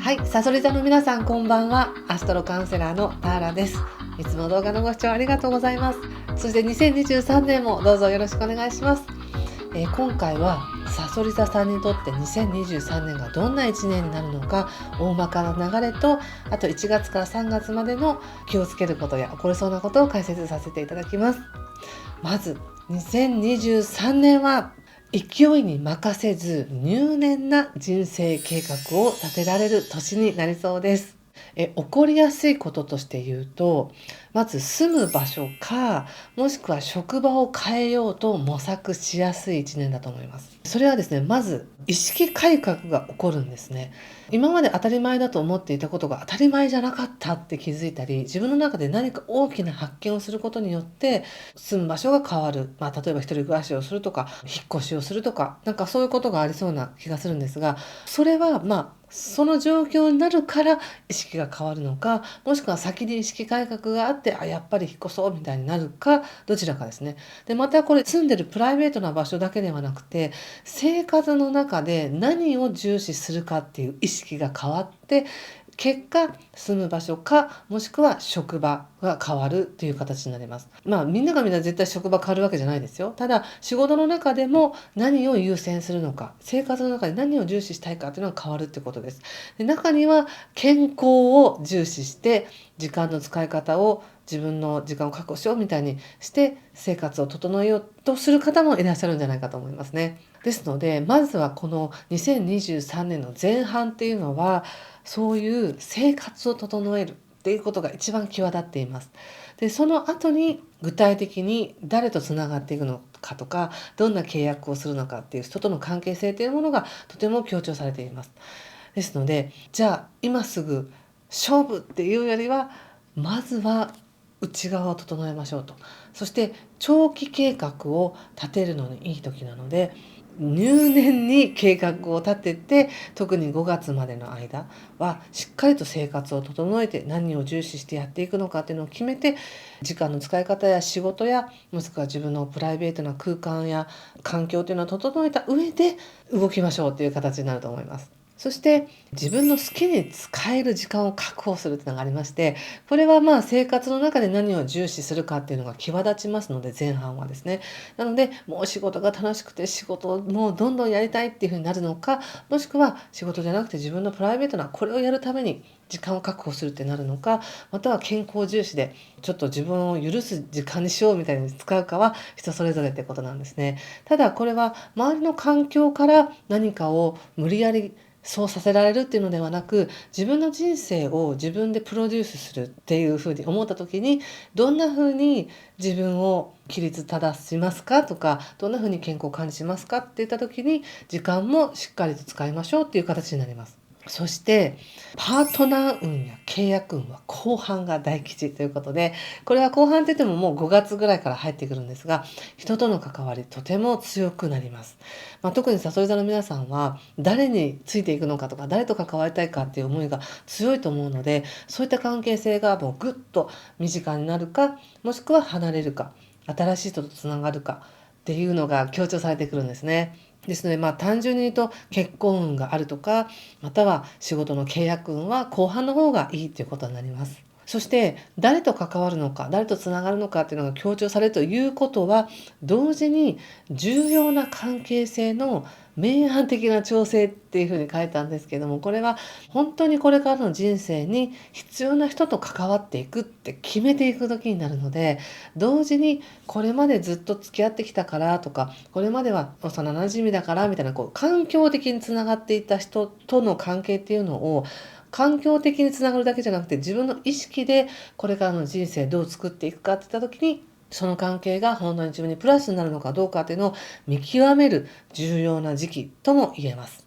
はい、サソリ座の皆さんこんばんは。アストロカウンセラーのターラです。いつも動画のご視聴ありがとうございます。そして2023年もどうぞよろしくお願いします。今回はサソリ座さんにとって2023年がどんな1年になるのか、大まかな流れと、あと1月から3月までの気をつけることや起こりそうなことを解説させていただきます。まず2023年は勢いに任せず入念な人生計画を立てられる年になりそうです。起こりやすいこととして言うと、まず住む場所か、もしくは職場を変えようと模索しやすい1年だと思います。それはですね、まず意識改革が起こるんですね。今まで当たり前だと思っていたことが当たり前じゃなかったって気づいたり、自分の中で何か大きな発見をすることによって住む場所が変わる、例えば一人暮らしをするとか引っ越しをするとか、なんかそういうことがありそうな気がするんですが、それはその状況になるから意識が変わるのか、もしくは先に意識改革があってやっぱり引っ越そうみたいになるか、どちらかですね。でまたこれ住んでるプライベートな場所だけではなくて、生活の中で何を重視するかっていう意識が変わって、結果住む場所かもしくは職場が変わるっていう形になります。みんながみんな絶対職場変わるわけじゃないですよ。ただ仕事の中でも何を優先するのか、生活の中で何を重視したいかっていうのが変わるってことです。で中には健康を重視して時間の使い方を自分の時間を確保しようみたいにして生活を整えようとする方もいらっしゃるんじゃないかと思いますね。ですのでまずはこの2023年の前半っていうのは、そういう生活を整えるっていうことが一番際立っています。でその後に具体的に誰とつながっていくのかとか、どんな契約をするのかっていう人との関係性というものがとても強調されています。ですので、じゃあ今すぐ勝負っていうよりは、まずは内側を整えましょうと。そして長期計画を立てるのにいい時なので、入念に計画を立てて、特に5月までの間はしっかりと生活を整えて、何を重視してやっていくのかっていうのを決めて、時間の使い方や仕事や、もしくは自分のプライベートな空間や環境というのを整えた上で動きましょうっていう形になると思います。そして自分の好きに使える時間を確保するというのがありまして、これは生活の中で何を重視するかっていうのが際立ちますので、前半はですね。なのでもう仕事が楽しくて仕事をもうどんどんやりたいっていうふうになるのか、もしくは仕事じゃなくて自分のプライベートなこれをやるために時間を確保するってなるのか、または健康重視でちょっと自分を許す時間にしようみたいに使うかは人それぞれってことなんですね。ただこれは周りの環境から何かを無理やりそうさせられるっていうのではなく、自分の人生を自分でプロデュースするっていうふうに思った時に、どんなふうに自分を規律正しますかとか、どんなふうに健康管理しますかって言った時に、時間もしっかりと使いましょうっていう形になります。そしてパートナー運や契約運は後半が大吉ということで、これは後半って言ってももう5月ぐらいから入ってくるんですが、人との関わりとても強くなります。特にさそり座の皆さんは誰についていくのかとか、誰と関わりたいかっていう思いが強いと思うので、そういった関係性がもうぐっと身近になるか、もしくは離れるか、新しい人とつながるかっていうのが強調されてくるんですね。ですので単純に言うと結婚運があるとか、または仕事の契約運は後半の方がいいということになります。そして誰と関わるのか、誰とつながるのかっていうのが強調されるということは、同時に重要な関係性の明暗的な調整っていうふうに書いたんですけども、これは本当にこれからの人生に必要な人と関わっていくって決めていく時になるので、同時にこれまでずっと付き合ってきたからとか、これまでは幼なじみだからみたいな、環境的につながっていた人との関係っていうのを、環境的につながるだけじゃなくて、自分の意識でこれからの人生どう作っていくかっていった時に、その関係が本当に自分にプラスになるのかどうかっていうのを見極める重要な時期とも言えます。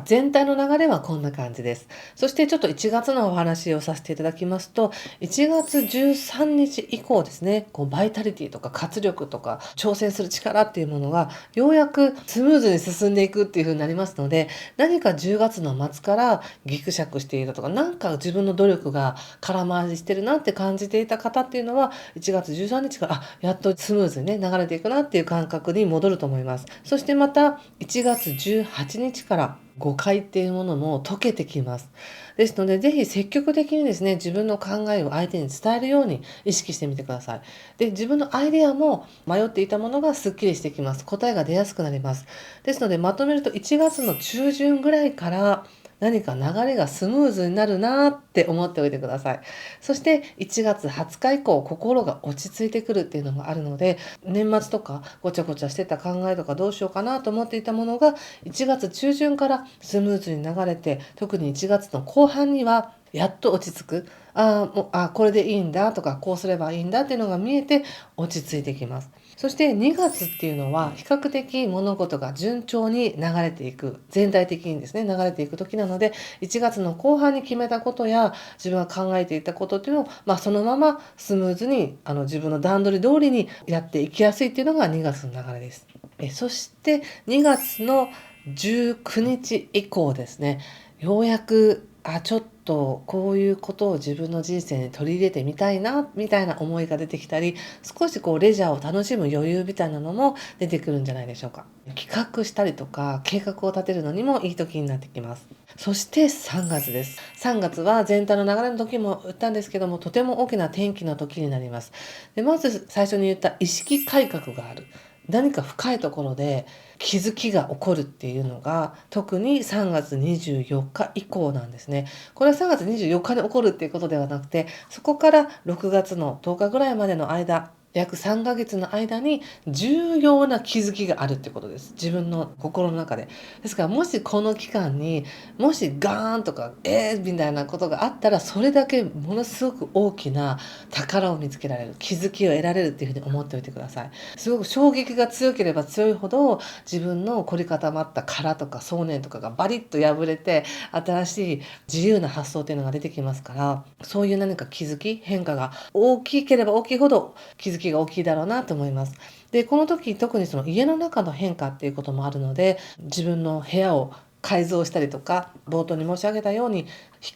全体の流れはこんな感じです。そしてちょっと1月のお話をさせていただきますと、1月13日以降ですね、バイタリティとか活力とか挑戦する力っていうものがようやくスムーズに進んでいくっていう風になりますので、何か10月の末からギクシャクしていたとか、なんか自分の努力が空回りしてるなって感じていた方っていうのは、1月13日からやっとスムーズにね流れていくなっていう感覚に戻ると思います。そしてまた1月18日から誤解っていうものも解けてきます。ですので、ぜひ積極的にですね、自分の考えを相手に伝えるように意識してみてください。で、自分のアイデアも迷っていたものがすっきりしてきます。答えが出やすくなります。ですので、まとめると1月の中旬ぐらいから何か流れがスムーズになるなって思っておいてください。そして1月20日以降、心が落ち着いてくるっていうのがあるので、年末とかごちゃごちゃしてた考えとかどうしようかなと思っていたものが1月中旬からスムーズに流れて、特に1月の後半にはやっと落ち着く。これでいいんだとか、こうすればいいんだっていうのが見えて落ち着いてきます。そして2月っていうのは比較的物事が順調に流れていく、全体的にですね、流れていく時なので、1月の後半に決めたことや自分が考えていたことっていうのを、そのままスムーズに自分の段取り通りにやっていきやすいっていうのが2月の流れです。そして2月の19日以降ですね、ようやくちょっとこういうことを自分の人生に取り入れてみたいなみたいな思いが出てきたり、少しレジャーを楽しむ余裕みたいなのも出てくるんじゃないでしょうか。企画したりとか計画を立てるのにもいい時になってきます。そして3月です。3月は全体の流れの時も言ったんですけども、とても大きな転機の時になります。で、まず最初に言った意識改革がある。何か深いところで気づきが起こるっていうのが特に3月24日以降なんですね。これは3月24日に起こるっていうことではなくて、そこから6月の10日ぐらいまでの間、約3ヶ月の間に重要な気づきがあるってことです。自分の心の中で。ですからもしこの期間にもしガーンとかみたいなことがあったら、それだけものすごく大きな宝を見つけられる、気づきを得られるっていうふうに思っておいてください。すごく衝撃が強ければ強いほど自分の凝り固まった殻とか想念とかがバリッと破れて、新しい自由な発想っていうのが出てきますから、そういう何か気づき変化が大きければ大きいほど気づきが大きいだろうなと思います。で、この時特にその家の中の変化っていうこともあるので、自分の部屋を改造したりとか、冒頭に申し上げたように引っ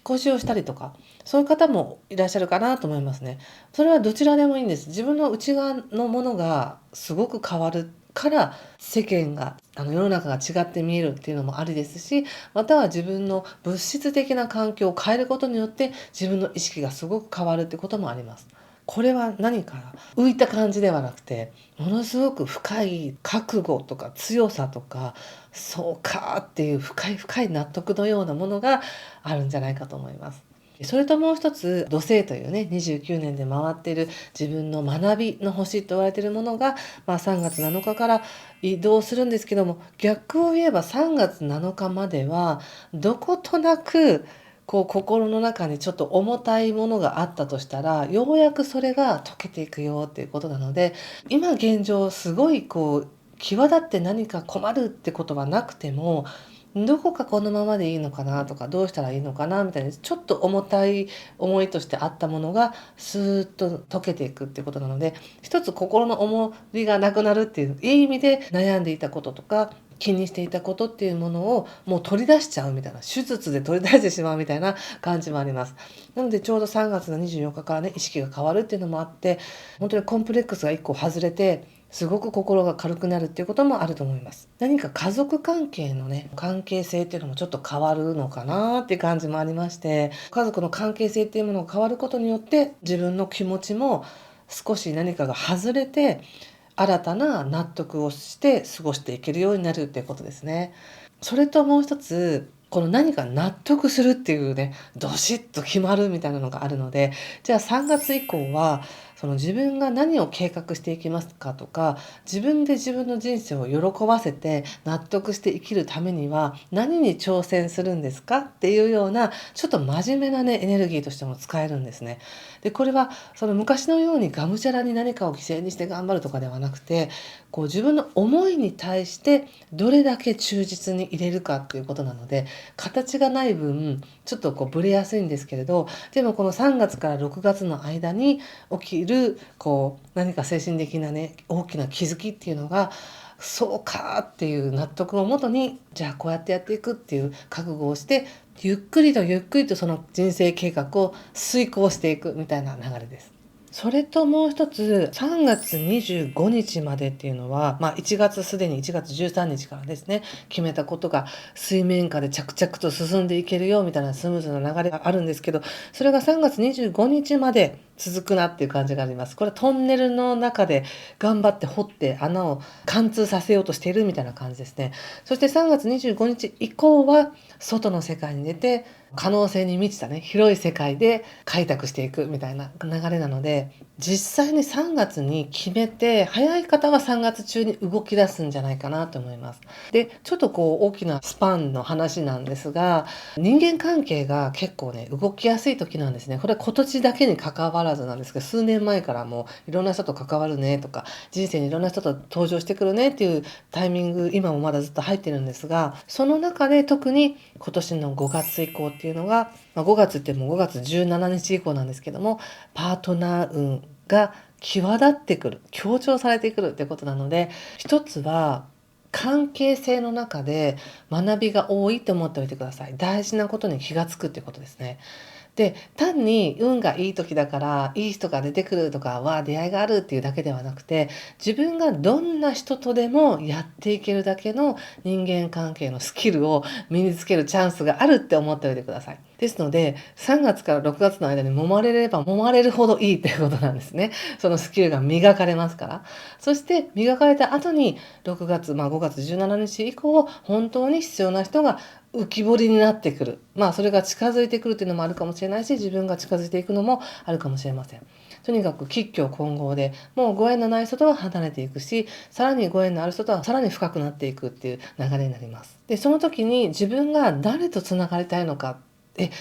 越しをしたりとか、そういう方もいらっしゃるかなと思いますね。それはどちらでもいいんです。自分の内側のものがすごく変わるから世間が世の中が違って見えるっていうのもありですし、または自分の物質的な環境を変えることによって自分の意識がすごく変わるってこともあります。これは何か浮いた感じではなくて、ものすごく深い覚悟とか強さとか、そうかっていう深い深い納得のようなものがあるんじゃないかと思います。それともう一つ、土星というね、29年で回っている自分の学びの星と言われているものが、3月7日から移動するんですけども、逆を言えば3月7日まではどことなく心の中にちょっと重たいものがあったとしたら、ようやくそれが解けていくよっていうことなので、今現状すごい際立って何か困るってことはなくても、どこかこのままでいいのかなとか、どうしたらいいのかなみたいな、ちょっと重たい思いとしてあったものがスーッと解けていくっていうことなので、一つ心の重りがなくなるっていう、いい意味で悩んでいたこととか気にしていたことっていうものをもう取り出しちゃうみたいな、手術で取り出してしまうみたいな感じもあります。なのでちょうど3月の24日かからね、意識が変わるっていうのもあって、本当にコンプレックスが1個外れて、すごく心が軽くなるっていうこともあると思います。何か家族関係のね、関係性っていうのもちょっと変わるのかなっていう感じもありまして、家族の関係性っていうものが変わることによって、自分の気持ちも少し何かが外れて、新たな納得をして過ごしていけるようになるっていうことですね。それともう一つ、この何か納得するっていうね、どしっと決まるみたいなのがあるので、じゃあ3月以降はその自分が何を計画していきますかとか、自分で自分の人生を喜ばせて納得して生きるためには何に挑戦するんですかっていうような、ちょっと真面目なねエネルギーとしても使えるんですね。で、これはその昔のようにがむしゃらに何かを犠牲にして頑張るとかではなくて、自分の思いに対してどれだけ忠実に入れるかっていうことなので、形がない分ちょっとブレやすいんですけれど、でもこの3月から6月の間に起きる何か精神的なね大きな気づきっていうのが、そうかっていう納得をもとに、じゃあこうやってやっていくっていう覚悟をして、ゆっくりとゆっくりとその人生計画を遂行していくみたいな流れです。それともう一つ、3月25日までっていうのは、1月すでに1月13日からですね、決めたことが水面下で着々と進んでいけるよみたいなスムーズな流れがあるんですけど、それが3月25日まで続くなっていう感じがあります。これトンネルの中で頑張って掘って穴を貫通させようとしているみたいな感じですね。そして3月25日以降は外の世界に出て可能性に満ちたね、広い世界で開拓していくみたいな流れなので、実際に3月に決めて、早い方は3月中に動き出すんじゃないかなと思います。で、ちょっと大きなスパンの話なんですが、人間関係が結構ね、動きやすい時なんですね。これは今年だけに関わらずなんですけど、数年前からもいろんな人と関わるねとか、人生にいろんな人と登場してくるねっていうタイミング、今もまだずっと入ってるんですが、その中で特に今年の5月以降っていうのが、5月ってもう5月17日以降なんですけども、パートナー運が際立ってくる、強調されてくるってことなので、一つは関係性の中で学びが多いと思っておいてください。大事なことに気がつくっていうことですね。で、単に運がいい時だからいい人が出てくるとか出会いがあるっていうだけではなくて、自分がどんな人とでもやっていけるだけの人間関係のスキルを身につけるチャンスがあるって思っておいてください。ですので、3月から6月の間に揉まれれば揉まれるほどいいっていうことなんですね。そのスキルが磨かれますから。そして磨かれた後に6月、5月17日以降、本当に必要な人が浮き彫りになってくる。それが近づいてくるっていうのもあるかもしれないし、自分が近づいていくのもあるかもしれません。とにかく吉凶混合で、もうご縁のない人とは離れていくし、さらにご縁のある人とはさらに深くなっていくっていう流れになります。で、その時に自分が誰とつながりたいのか、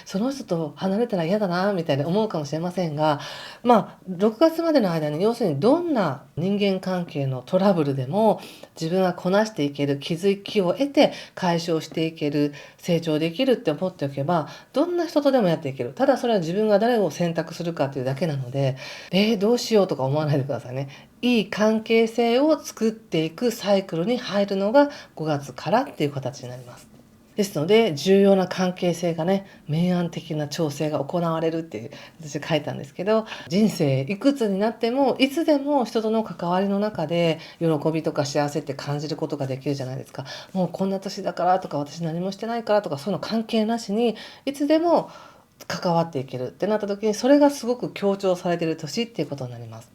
その人と離れたら嫌だなみたいに思うかもしれませんが、6月までの間に要するにどんな人間関係のトラブルでも自分はこなしていける、気づきを得て解消していける、成長できるって思っておけば、どんな人とでもやっていける。ただそれは自分が誰を選択するかっていうだけなので、どうしようとか思わないでくださいね。いい関係性を作っていくサイクルに入るのが5月からっていう形になります。ですので、重要な関係性がね、明暗的な調整が行われるっていう、私書いたんですけど、人生いくつになっても、いつでも人との関わりの中で、喜びとか幸せって感じることができるじゃないですか。もうこんな年だからとか、私何もしてないからとか、そういうの関係なしに、いつでも関わっていけるってなった時に、それがすごく強調されている年っていうことになります。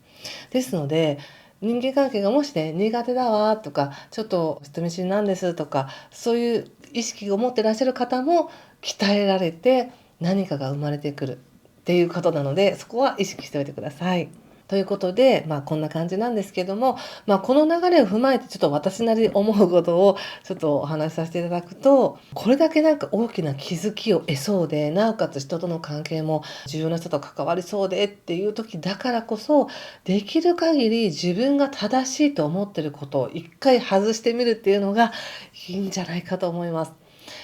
ですので、人間関係がもしね、苦手だわとか、ちょっと人見知りなんですとか、そういう意識を持ってらっしゃる方も鍛えられて何かが生まれてくるっていうことなので、そこは意識しておいてください。ということで、こんな感じなんですけども、この流れを踏まえてちょっと私なりに思うことをちょっとお話しさせていただくと、これだけ大きな気づきを得そうで、なおかつ人との関係も重要な人と関わりそうでっていう時だからこそ、できる限り自分が正しいと思ってることを一回外してみるっていうのがいいんじゃないかと思います。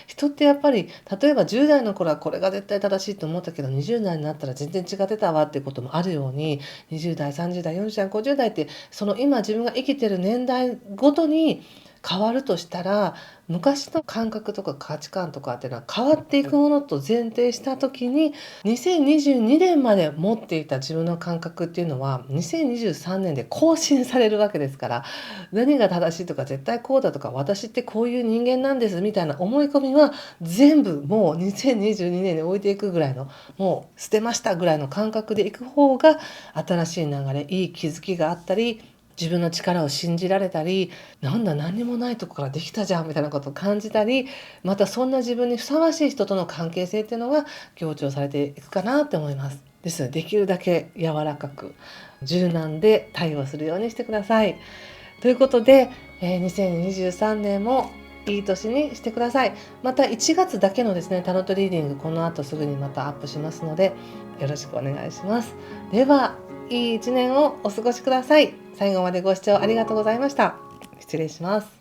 人ってやっぱり、例えば10代の頃はこれが絶対正しいと思ったけど、20代になったら全然違ってたわっていうこともあるように、20代、30代、40代、50代って、その今自分が生きてる年代ごとに変わるとしたら、昔の感覚とか価値観とかっていうのは変わっていくものと前提した時に、2022年まで持っていた自分の感覚っていうのは2023年で更新されるわけですから、何が正しいとか絶対こうだとか、私ってこういう人間なんですみたいな思い込みは全部もう2022年に置いていくぐらいの、もう捨てましたぐらいの感覚でいく方が、新しい流れ、いい気づきがあったり、自分の力を信じられたり、なんだ何にもないとこからできたじゃんみたいなことを感じたり、またそんな自分にふさわしい人との関係性っていうのが強調されていくかなって思います。ですので、できるだけ柔らかく柔軟で対応するようにしてください。ということで、2023年もいい年にしてください。また1月だけのですね、タロットリーディング、この後すぐにまたアップしますので、よろしくお願いします。では、いい1年をお過ごしください。最後までご視聴ありがとうございました。失礼します。